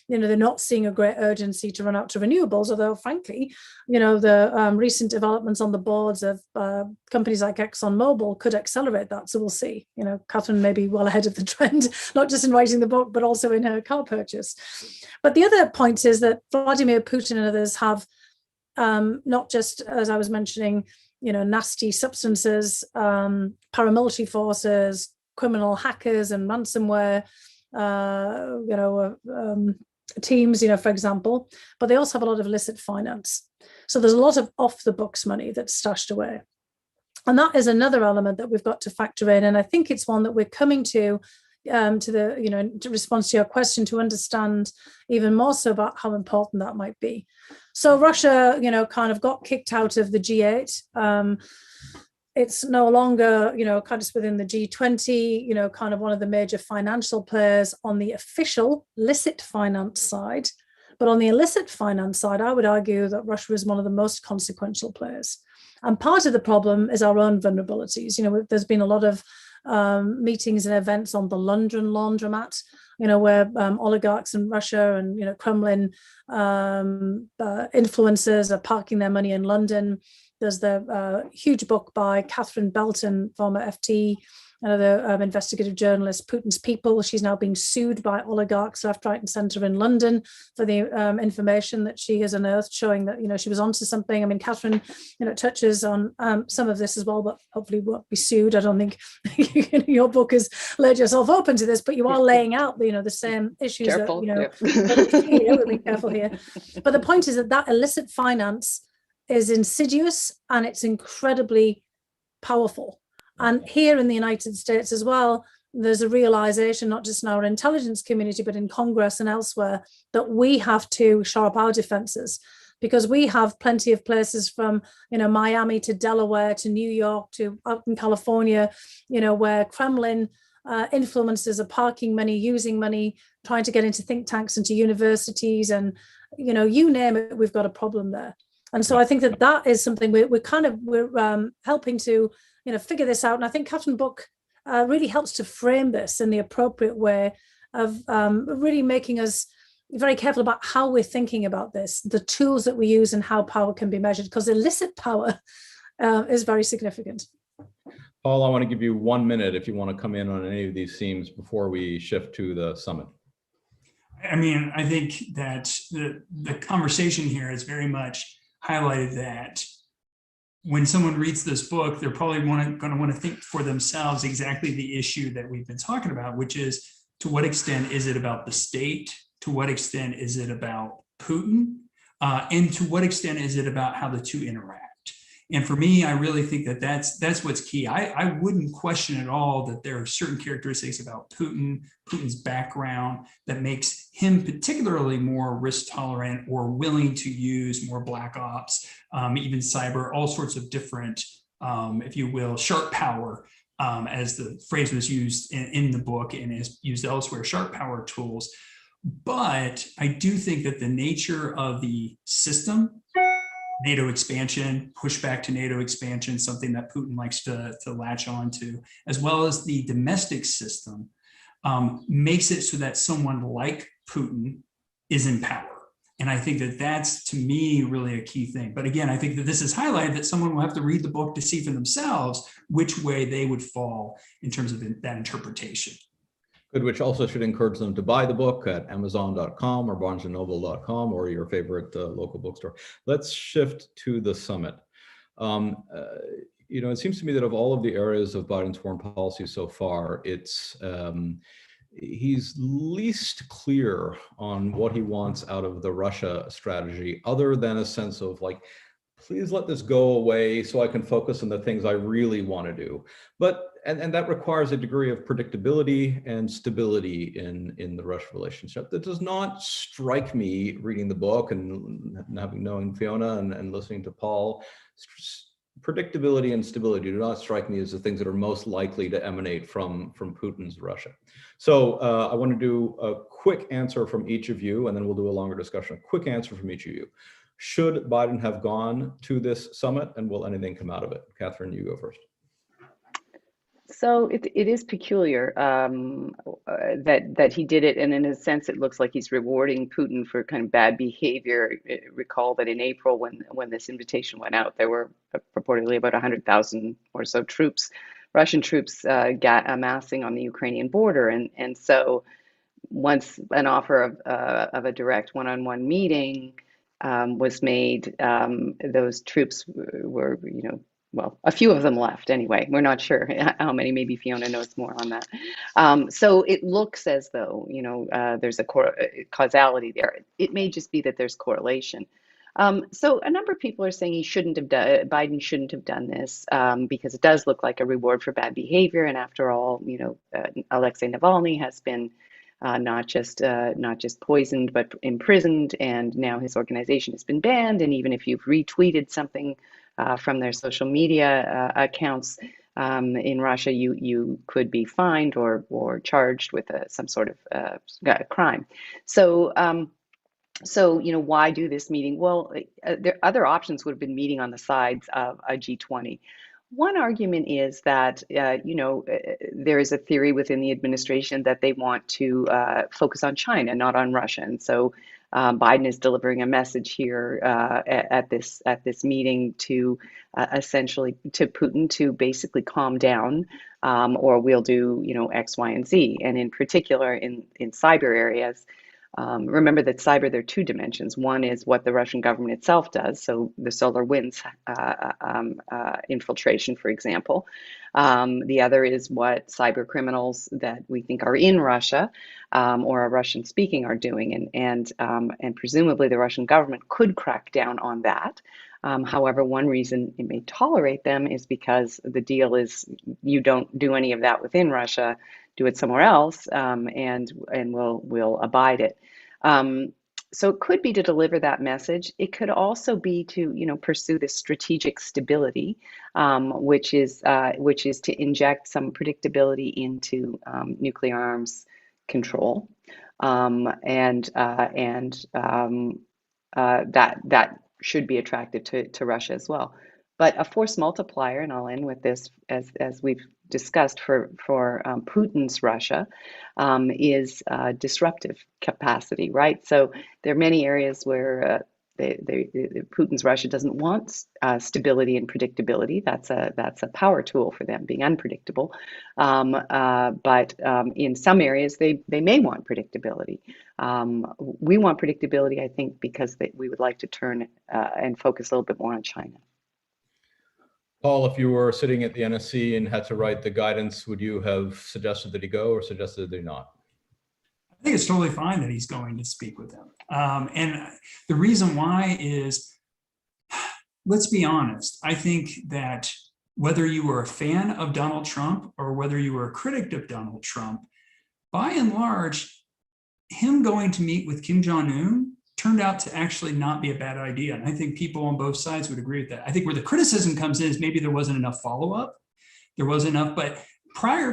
they're not seeing a great urgency to run out to renewables, although frankly, the recent developments on the boards of companies like ExxonMobil could accelerate that. So we'll see. Catherine may be well ahead of the trend, not just in writing the book, but also in her car purchase. But the other point is that Vladimir Putin and others have not just, as I was mentioning, nasty substances, paramilitary forces, criminal hackers and ransomware, teams, for example, but they also have a lot of illicit finance. So there's a lot of off the books money that's stashed away. And that is another element that we've got to factor in. And I think it's one that we're coming to the, to response to your question, to understand even more so about how important that might be. So Russia, kind of got kicked out of the G8. It's no longer, kind of within the G20, kind of one of the major financial players on the official licit finance side. But on the illicit finance side, I would argue that Russia is one of the most consequential players. And part of the problem is our own vulnerabilities. There's been a lot of meetings and events on the London laundromat, where oligarchs in Russia and, Kremlin influencers are parking their money in London. There's the huge book by Catherine Belton, former FT, another investigative journalist, Putin's People. She's now being sued by oligarchs left, right, and centre in London for the information that she has unearthed, showing that she was onto something. I mean, Catherine, touches on some of this as well, but hopefully won't be sued. I don't think your book has laid yourself open to this, but you are laying out the same issues. Careful. We'll be careful here. But the point is that illicit finance is insidious and it's incredibly powerful. And here in the United States as well, there's a realization, not just in our intelligence community, but in Congress and elsewhere, that we have to shore up our defenses, because we have plenty of places from, Miami to Delaware to New York to out in California, where Kremlin influencers are parking money, using money, trying to get into think tanks, into universities, and, you name it, we've got a problem there. And so I think that is something we're helping to, figure this out. And I think Catherine's book really helps to frame this in the appropriate way of really making us very careful about how we're thinking about this, the tools that we use and how power can be measured, because illicit power is very significant. Paul, I want to give you 1 minute if you want to come in on any of these themes before we shift to the summit. I mean, I think that the conversation here is very much highlighted that when someone reads this book, they're probably going to want to think for themselves exactly the issue that we've been talking about, which is, to what extent is it about the state? To what extent is it about Putin? And to what extent is it about how the two interact? And for me, I really think that that's what's key. I wouldn't question at all that there are certain characteristics about Putin's background that makes him particularly more risk tolerant or willing to use more black ops, even cyber, all sorts of different, if you will, sharp power, as the phrase was used in the book and is used elsewhere, sharp power tools. But I do think that the nature of the system, NATO expansion, pushback to NATO expansion, something that Putin likes to latch on to, as well as the domestic system, makes it so that someone like Putin is in power. And I think that that's, to me, really a key thing. But again, I think that this is highlighted that someone will have to read the book to see for themselves which way they would fall in terms of that interpretation. Good, which also should encourage them to buy the book at Amazon.com or BarnesandNoble.com or your favorite local bookstore. Let's shift to the summit. It seems to me that of all of the areas of Biden's foreign policy so far, he's least clear on what he wants out of the Russia strategy, other than a sense of like, please let this go away so I can focus on the things I really want to do. But and that requires a degree of predictability and stability in the Russia relationship. That does not strike me, reading the book and knowing Fiona and listening to Paul, predictability and stability do not strike me as the things that are most likely to emanate from Putin's Russia. So I want to do a quick answer from each of you, and then we'll do a longer discussion. A quick answer from each of you. Should Biden have gone to this summit, and will anything come out of it? Catherine, you go first. So it is peculiar that he did it, and in a sense, it looks like he's rewarding Putin for kind of bad behavior. Recall that in April, when this invitation went out, there were purportedly about 100,000 or so troops, Russian troops, amassing on the Ukrainian border, and so once an offer of a direct one-on-one meeting was made, those troops were, well, a few of them left anyway. We're not sure how many. Maybe Fiona knows more on that. So it looks as though, there's a causality there. It may just be that there's correlation. So a number of people are saying Biden shouldn't have done this because it does look like a reward for bad behavior. And after all, Alexei Navalny has been not just poisoned, but imprisoned, and now his organization has been banned. And even if you've retweeted something from their social media accounts in Russia, you could be fined or charged with some sort of crime. So. Why do this meeting? Well, other options would have been meeting on the sides of a G20. One argument is that, there is a theory within the administration that they want to focus on China, not on Russia. And so Biden is delivering a message here at this meeting to essentially to Putin to basically calm down, or we'll do, X, Y, and Z. And in particular, in cyber areas. Remember that cyber, there are two dimensions. One is what the Russian government itself does, so the SolarWinds infiltration, for example. The other is what cyber criminals that we think are in Russia or are Russian-speaking are doing, and presumably the Russian government could crack down on that. However, one reason it may tolerate them is because the deal is you don't do any of that within Russia, do it somewhere else, and we'll abide it. So it could be to deliver that message. It could also be to pursue this strategic stability, which is to inject some predictability into nuclear arms control, and that should be attractive to Russia as well. But a force multiplier, and I'll end with this, as we've discussed for Putin's Russia, is disruptive capacity, right? So there are many areas where Putin's Russia doesn't want stability and predictability. That's a power tool for them, being unpredictable. But in some areas, they may want predictability. We want predictability, I think, because we would like to turn and focus a little bit more on China. Paul, if you were sitting at the NSC and had to write the guidance, would you have suggested that he go or suggested that he not? I think it's totally fine that he's going to speak with them. And the reason why is, let's be honest, I think that whether you were a fan of Donald Trump or whether you were a critic of Donald Trump, by and large, him going to meet with Kim Jong-un turned out to actually not be a bad idea. And I think people on both sides would agree with that. I think where the criticism comes in is maybe there wasn't enough follow-up. There wasn't enough, but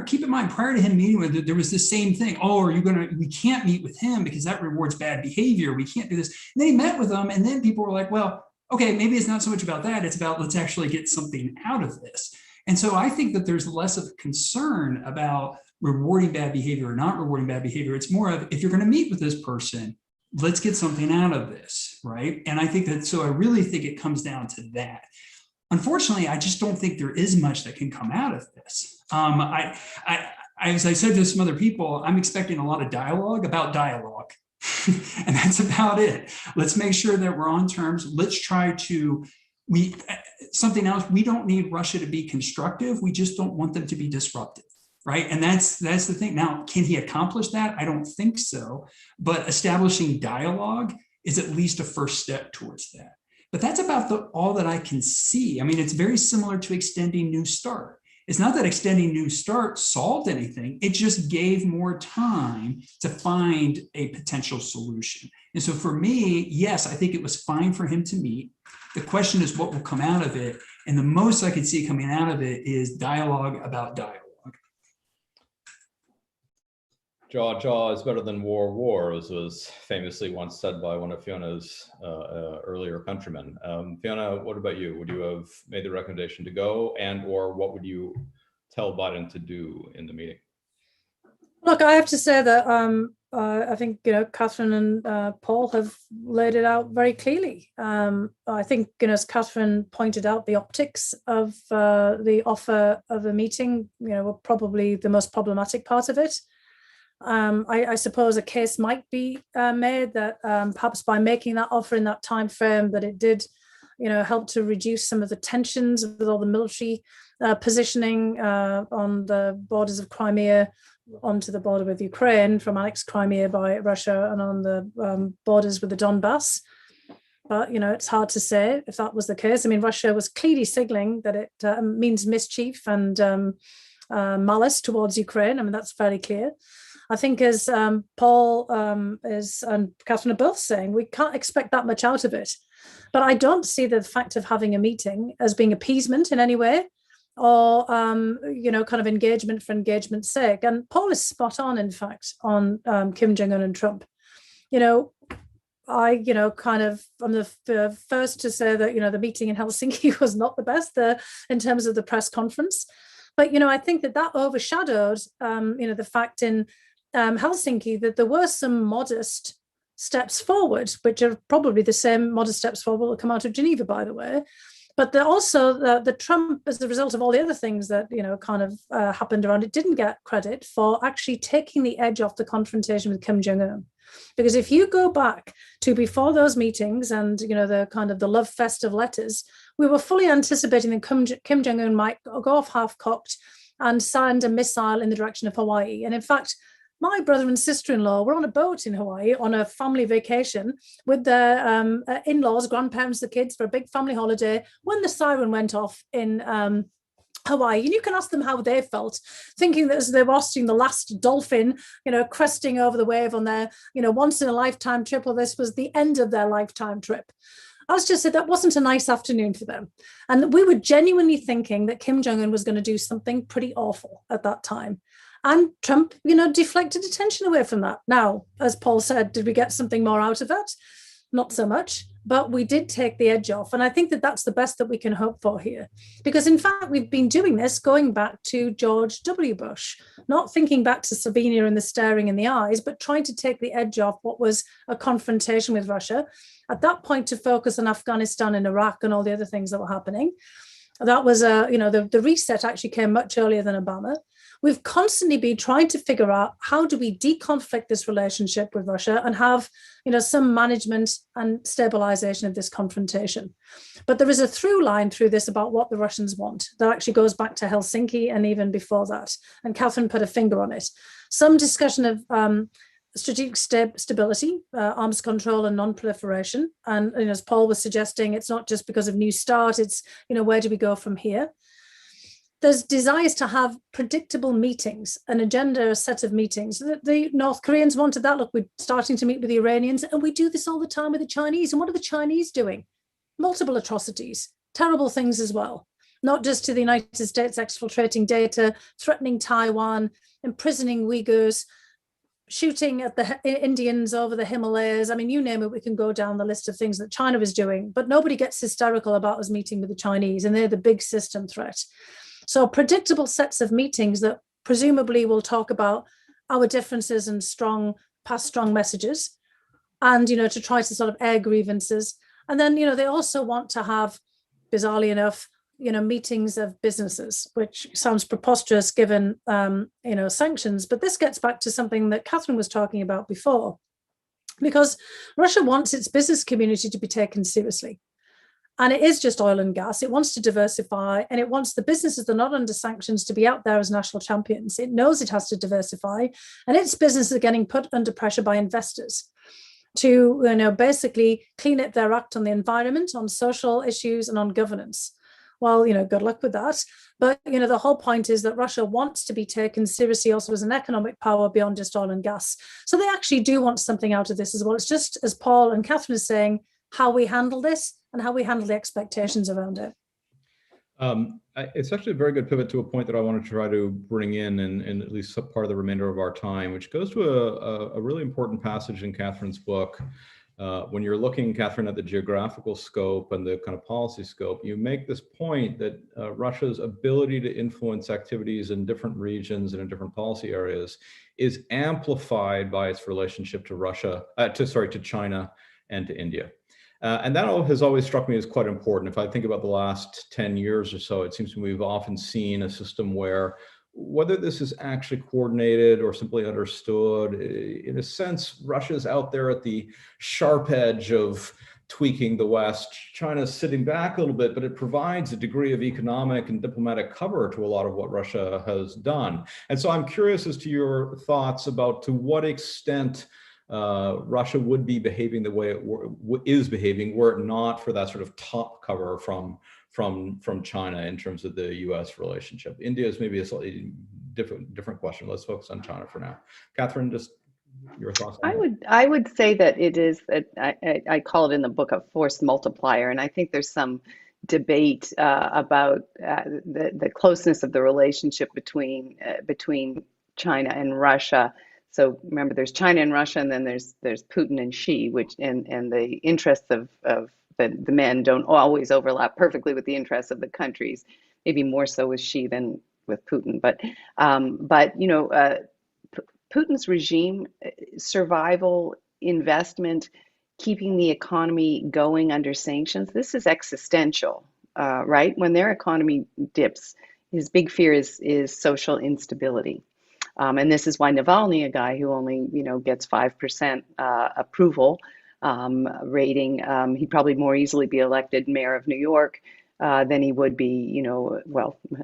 keep in mind, prior to him meeting with it, there was the same thing. Oh, we can't meet with him because that rewards bad behavior. We can't do this. And they met with him, and then people were like, well, okay, maybe it's not so much about that. It's about, let's actually get something out of this. And so I think that there's less of a concern about rewarding bad behavior or not rewarding bad behavior. It's more of, if you're going to meet with this person, let's get something out of this, right? And I think that, so I really think it comes down to that. Unfortunately, I just don't think there is much that can come out of this. As I said to some other people, I'm expecting a lot of dialogue about dialogue. And that's about it. Let's make sure that we're on terms. Let's try to, something else, we don't need Russia to be constructive. We just don't want them to be disruptive. Right. And that's the thing. Now, can he accomplish that? I don't think so. But establishing dialogue is at least a first step towards that. But that's about all that I can see. I mean, it's very similar to extending New START. It's not that extending New START solved anything. It just gave more time to find a potential solution. And so for me, yes, I think it was fine for him to meet. The question is what will come out of it. And the most I could see coming out of it is dialogue about dialogue. Jaw is better than war, as was famously once said by one of Fiona's earlier countrymen. Fiona, what about you? Would you have made the recommendation to go, and or what would you tell Biden to do in the meeting? Look, I have to say that I think Catherine and Paul have laid it out very clearly. I think as Catherine pointed out, the optics of the offer of a meeting were probably the most problematic part of it. I suppose a case might be made that perhaps by making that offer in that time frame, that it did help to reduce some of the tensions with all the military positioning on the borders of Crimea onto the border with Ukraine, from annexed Crimea by Russia, and on the borders with the Donbass. But it's hard to say if that was the case. I mean, Russia was clearly signaling that it means mischief and malice towards Ukraine. I mean, that's fairly clear. I think, as Paul and Catherine are both saying, we can't expect that much out of it. But I don't see the fact of having a meeting as being appeasement in any way, or kind of engagement for engagement's sake. And Paul is spot on, in fact, on Kim Jong-un and Trump. I'm the first to say that the meeting in Helsinki was not the best in terms of the press conference. But I think that overshadowed the fact in Helsinki that there were some modest steps forward, which are probably the same modest steps forward that come out of Geneva, by the way. But the Trump, as a result of all the other things that happened around it, didn't get credit for actually taking the edge off the confrontation with Kim Jong-un. Because if you go back to before those meetings and the love fest of letters, we were fully anticipating that Kim Jong-un might go off half-cocked and send a missile in the direction of Hawaii. And in fact, my brother and sister-in-law were on a boat in Hawaii on a family vacation with their in-laws, grandparents, the kids, for a big family holiday when the siren went off in Hawaii. And you can ask them how they felt, thinking that as they were watching the last dolphin, cresting over the wave on their, once-in-a-lifetime trip, or this was the end of their lifetime trip. I was just said that wasn't a nice afternoon for them. And we were genuinely thinking that Kim Jong-un was going to do something pretty awful at that time. And Trump, deflected attention away from that. Now, as Paul said, did we get something more out of it? Not so much, but we did take the edge off. And I think that that's the best that we can hope for here. Because in fact, we've been doing this going back to George W. Bush, not thinking back to Slovenia and the staring in the eyes, but trying to take the edge off what was a confrontation with Russia. At that point, to focus on Afghanistan and Iraq and all the other things that were happening. That was, the reset actually came much earlier than Obama. We've constantly been trying to figure out how do we deconflict this relationship with Russia and have, some management and stabilization of this confrontation. But there is a through line through this about what the Russians want that actually goes back to Helsinki and even before that. And Catherine put a finger on it. Some discussion of strategic stability, arms control and non-proliferation. And as Paul was suggesting, it's not just because of New START, it's, where do we go from here? There's desires to have predictable meetings, an agenda, a set of meetings. The North Koreans wanted that. Look, we're starting to meet with the Iranians, and we do this all the time with the Chinese. And what are the Chinese doing? Multiple atrocities, terrible things as well. Not just to the United States exfiltrating data, threatening Taiwan, imprisoning Uyghurs, shooting at the Indians over the Himalayas. I mean, you name it, we can go down the list of things that China is doing, but nobody gets hysterical about us meeting with the Chinese, and they're the big system threat. So predictable sets of meetings that presumably will talk about our differences and pass strong messages, and, to try to sort of air grievances. And then, they also want to have, bizarrely enough, meetings of businesses, which sounds preposterous given, sanctions. But this gets back to something that Catherine was talking about before, because Russia wants its business community to be taken seriously. And it is just oil and gas. It wants to diversify, and it wants the businesses that are not under sanctions to be out there as national champions. It knows it has to diversify, and its businesses are getting put under pressure by investors to, basically clean up their act on the environment, on social issues, and on governance. Well, good luck with that. But, the whole point is that Russia wants to be taken seriously also as an economic power beyond just oil and gas. So they actually do want something out of this as well. It's just, as Paul and Catherine is saying, how we handle this and how we handle the expectations around it. It's actually a very good pivot to a point that I want to try to bring in at least part of the remainder of our time, which goes to a really important passage in Catherine's book, When you're looking, Catherine, at the geographical scope and the kind of policy scope, you make this point that Russia's ability to influence activities in different regions and in different policy areas is amplified by its relationship to China and to India. And that has always struck me as quite important. If I think about the last 10 years or so, it seems to me we've often seen a system where, whether this is actually coordinated or simply understood, in a sense, Russia's out there at the sharp edge of tweaking the West. China's sitting back a little bit, but it provides a degree of economic and diplomatic cover to a lot of what Russia has done. And so I'm curious as to your thoughts about to what extent Russia would be behaving the way it is behaving were it not for that sort of top cover from China in terms of the U.S. relationship. India is maybe a slightly different question. Let's focus on China for now. Catherine, just your thoughts on I would say that it is, I call it in the book a force multiplier, and I think there's some debate about the closeness of the relationship between China and Russia. So remember, there's China and Russia, and then there's Putin and Xi, and the interests of the men don't always overlap perfectly with the interests of the countries. Maybe more so with Xi than with Putin. But Putin's regime, survival, investment, keeping the economy going under sanctions, this is existential, right? When their economy dips, his big fear is social instability. And this is why Navalny, a guy who only gets 5% approval rating, he'd probably more easily be elected mayor of New York than he would be,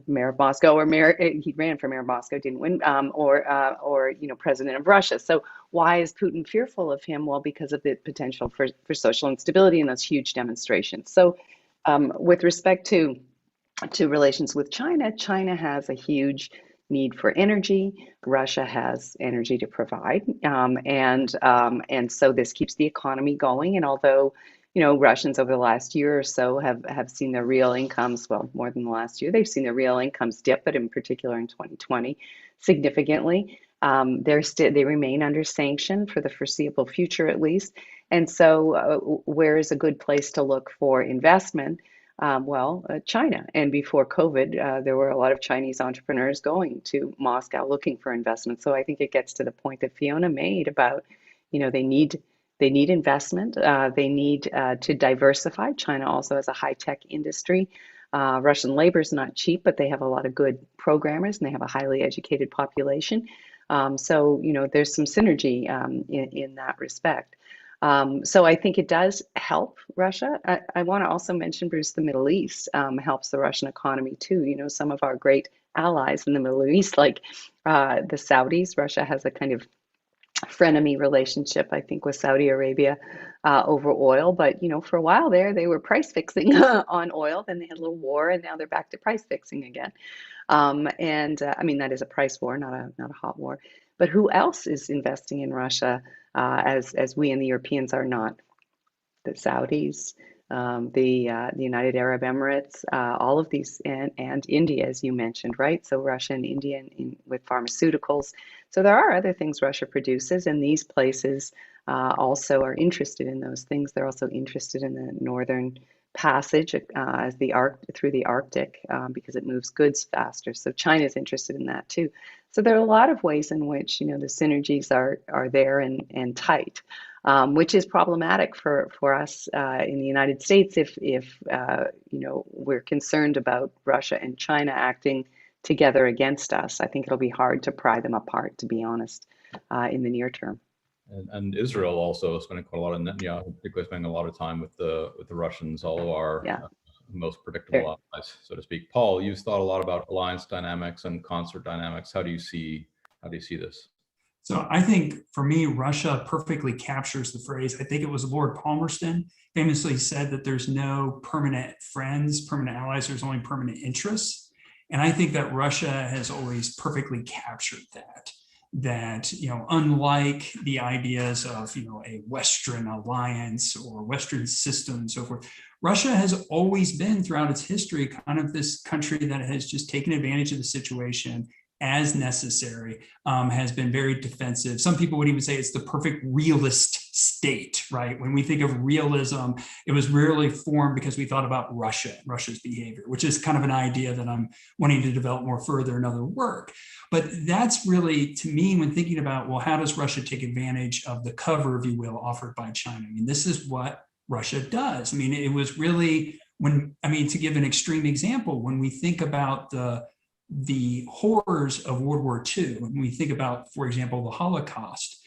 mayor of Moscow, or he ran for mayor of Moscow, didn't win, or president of Russia. So why is Putin fearful of him? Well, because of the potential for social instability and those huge demonstrations. So with respect to relations with China, China has a huge need for energy. Russia has energy to provide, and so this keeps the economy going. And although Russians over the last year or so have seen their real incomes, well, more than the last year, they've seen their real incomes dip, but in particular in 2020, significantly. They remain under sanction for the foreseeable future, at least. And so, where is a good place to look for investment? China. And before COVID, there were a lot of Chinese entrepreneurs going to Moscow looking for investment. So I think it gets to the point that Fiona made about, they need investment. They need to diversify. China also has a high-tech industry. Russian labor is not cheap, but they have a lot of good programmers and they have a highly educated population. So there's some synergy in that respect. So I think it does help Russia. I want to also mention, Bruce, the Middle East helps the Russian economy too. Some of our great allies in the Middle East, like the Saudis. Russia has a kind of frenemy relationship, I think, with Saudi Arabia over oil. But for a while there, they were price fixing on oil. Then they had a little war, and now they're back to price fixing again. I mean, that is a price war, not a hot war. But who else is investing in Russia as we and the Europeans are not? The Saudis, the United Arab Emirates, all of these, and India, as you mentioned, right? So Russia and India with pharmaceuticals. So there are other things Russia produces, and these places also are interested in those things. They're also interested in the northern passage through the Arctic because it moves goods faster. So China's interested in that too. So there are a lot of ways in which the synergies are there and tight, which is problematic for us in the United States if we're concerned about Russia and China acting together against us. I think it'll be hard to pry them apart, to be honest, in the near term. And Israel also spending quite a lot of particularly spending a lot of time with the Russians, all of our most predictable allies, so to speak. Paul, you've thought a lot about alliance dynamics and concert dynamics. How do you see this? So I think for me, Russia perfectly captures the phrase. I think it was Lord Palmerston famously said that there's no permanent friends, permanent allies, there's only permanent interests. And I think that Russia has always perfectly captured that unlike the ideas of, a Western alliance or Western system and so forth, Russia has always been throughout its history kind of this country that has just taken advantage of the situation as necessary, has been very defensive. Some people would even say it's the perfect realist state, right? When we think of realism, it was rarely formed because we thought about Russia's behavior, which is kind of an idea that I'm wanting to develop more further in other work. But that's really, to me, when thinking about, well, how does Russia take advantage of the cover, if you will, offered by China? I mean, this is what Russia does. I mean, it was really to give an extreme example, when we think about the horrors of World War II, when we think about, for example, the Holocaust,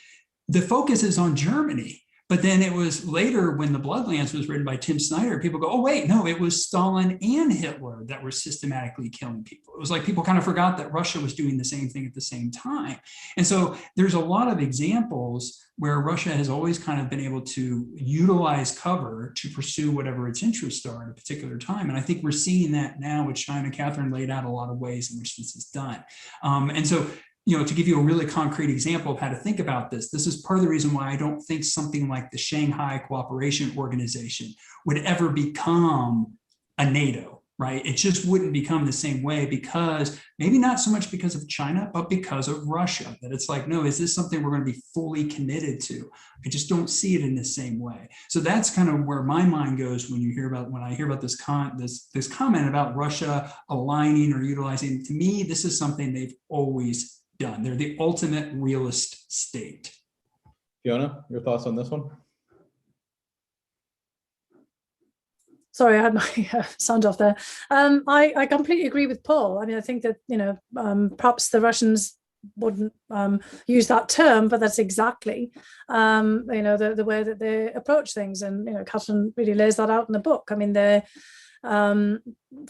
the focus is on Germany. But then it was later when The Bloodlands was written by Tim Snyder, people go, oh, wait, no, it was Stalin and Hitler that were systematically killing people. It was like people kind of forgot that Russia was doing the same thing at the same time. And so there's a lot of examples where Russia has always kind of been able to utilize cover to pursue whatever its interests are at a particular time. And I think we're seeing that now with China. Catherine laid out a lot of ways in which this is done. And so, to give you a really concrete example of how to think about this, this is part of the reason why I don't think something like the Shanghai Cooperation Organization would ever become a NATO, right? It just wouldn't become the same way, because maybe not so much because of China, but because of Russia, that it's like, no, is this something we're going to be fully committed to? I just don't see it in the same way. So that's kind of where my mind goes when I hear about this comment about Russia aligning or utilizing. To me, this is something they've always done. They're the ultimate realist state. Fiona, your thoughts on this one? Sorry, I had my sound off there. I completely agree with Paul. I mean, I think that, perhaps the Russians wouldn't use that term, but that's exactly, the way that they approach things. And, Catherine really lays that out in the book. I mean,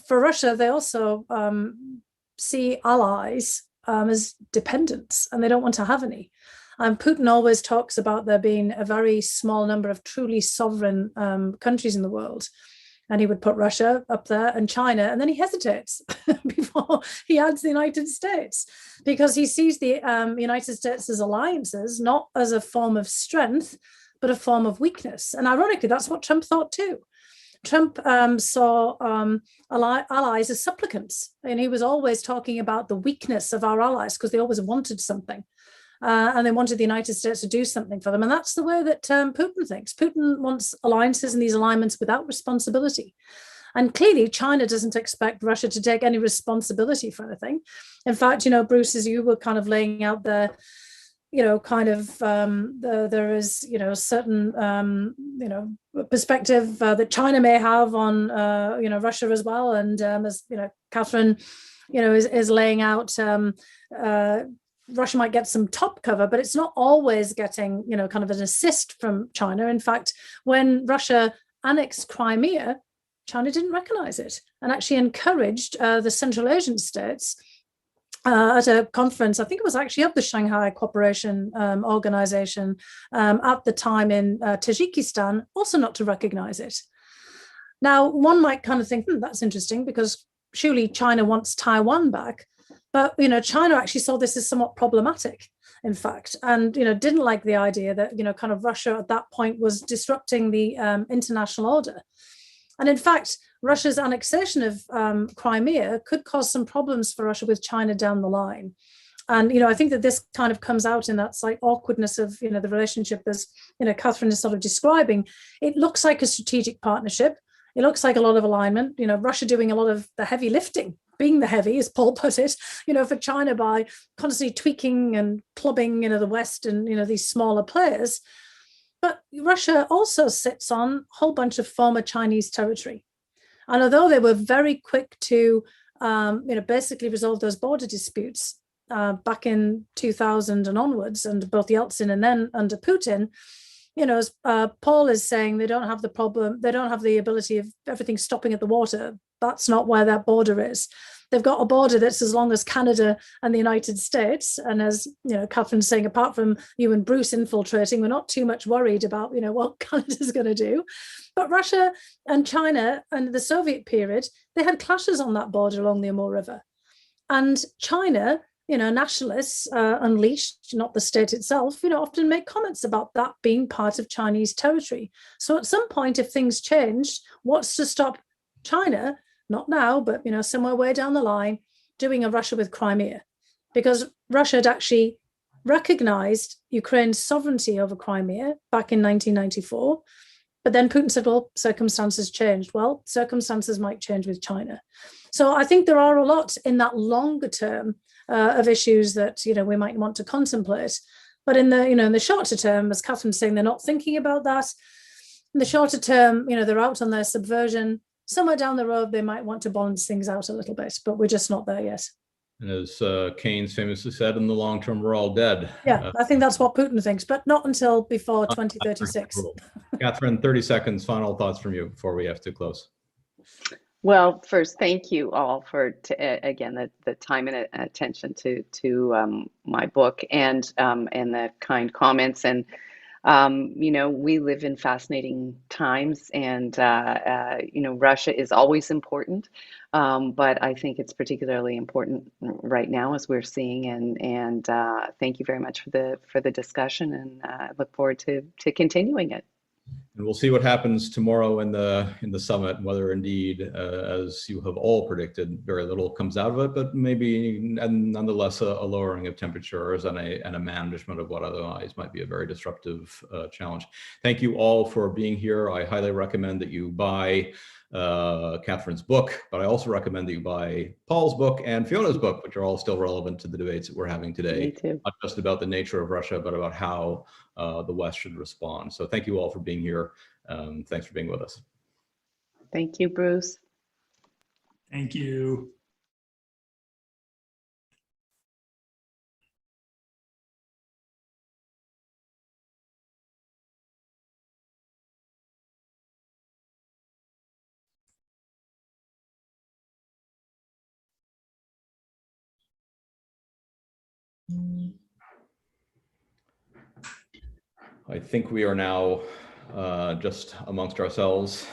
for Russia, they also see allies as dependents, and they don't want to have any. Putin always talks about there being a very small number of truly sovereign countries in the world. And he would put Russia up there and China, and then he hesitates before he adds the United States, because he sees the United States as alliances, not as a form of strength, but a form of weakness. And ironically, that's what Trump thought too. Trump saw allies as supplicants, and he was always talking about the weakness of our allies because they always wanted something, and they wanted the United States to do something for them. And that's the way that Putin thinks. Putin wants alliances and these alignments without responsibility. And clearly, China doesn't expect Russia to take any responsibility for anything. In fact, Bruce, as you were kind of laying out there, there is, certain, perspective that China may have on, Russia as well. And as, Catherine, is laying out, Russia might get some top cover, but it's not always getting, kind of an assist from China. In fact, when Russia annexed Crimea, China didn't recognize it and actually encouraged the Central Asian states at a conference, I think it was actually of the Shanghai Cooperation Organization at the time in Tajikistan, also not to recognize it. Now, one might kind of think, that's interesting, because surely China wants Taiwan back. But, China actually saw this as somewhat problematic, in fact, and, didn't like the idea that, kind of Russia at that point was disrupting the international order. And in fact, Russia's annexation of Crimea could cause some problems for Russia with China down the line. And, I think that this kind of comes out in that slight awkwardness of, the relationship as, Catherine is sort of describing. It looks like a strategic partnership. It looks like a lot of alignment, Russia doing a lot of the heavy lifting, being the heavy, as Paul put it, for China by constantly tweaking and clubbing, the West and, these smaller players. But Russia also sits on a whole bunch of former Chinese territory. And although they were very quick to, basically resolve those border disputes back in 2000 and onwards, and both Yeltsin and then under Putin, as Paul is saying, they don't have the problem, they don't have the ability of everything stopping at the water. That's not where that border is. They've got a border that's as long as Canada and the United States. And as Catherine's saying, apart from you and Bruce infiltrating, we're not too much worried about what Canada's going to do. But Russia and China and the Soviet period, they had clashes on that border along the Amur River. And China, nationalists unleashed, not the state itself, often make comments about that being part of Chinese territory. So at some point, if things changed, what's to stop China, not now, but somewhere way down the line, doing a Russia with Crimea? Because Russia had actually recognized Ukraine's sovereignty over Crimea back in 1994. But then Putin said, well, circumstances changed. Well, circumstances might change with China. So I think there are a lot in that longer term of issues that, we might want to contemplate. But in the shorter term, as Catherine's saying, they're not thinking about that. In the shorter term, they're out on their subversion. Somewhere down the road, they might want to balance things out a little bit, but we're just not there yet. And as Keynes famously said, in the long term, we're all dead. Yeah, I think that's what Putin thinks, but not until before 2036. Catherine, 30 seconds, final thoughts from you before we have to close. Well, first, thank you all for, again, the time and attention to my book and the kind comments. And we live in fascinating times, and Russia is always important, but I think it's particularly important right now, as we're seeing. And thank you very much for the discussion, and I look forward to continuing it. And we'll see what happens tomorrow in the summit, whether indeed, as you have all predicted, very little comes out of it, but maybe nonetheless a lowering of temperatures and a management of what otherwise might be a very disruptive challenge. Thank you all for being here. I highly recommend that you buy Catherine's book, but I also recommend that you buy Paul's book and Fiona's book, which are all still relevant to the debates that we're having today. Me too. Not just about the nature of Russia, but about how the West should respond. So thank you all for being here. Thanks for being with us. Thank you, Bruce. Thank you. I think we are now just amongst ourselves.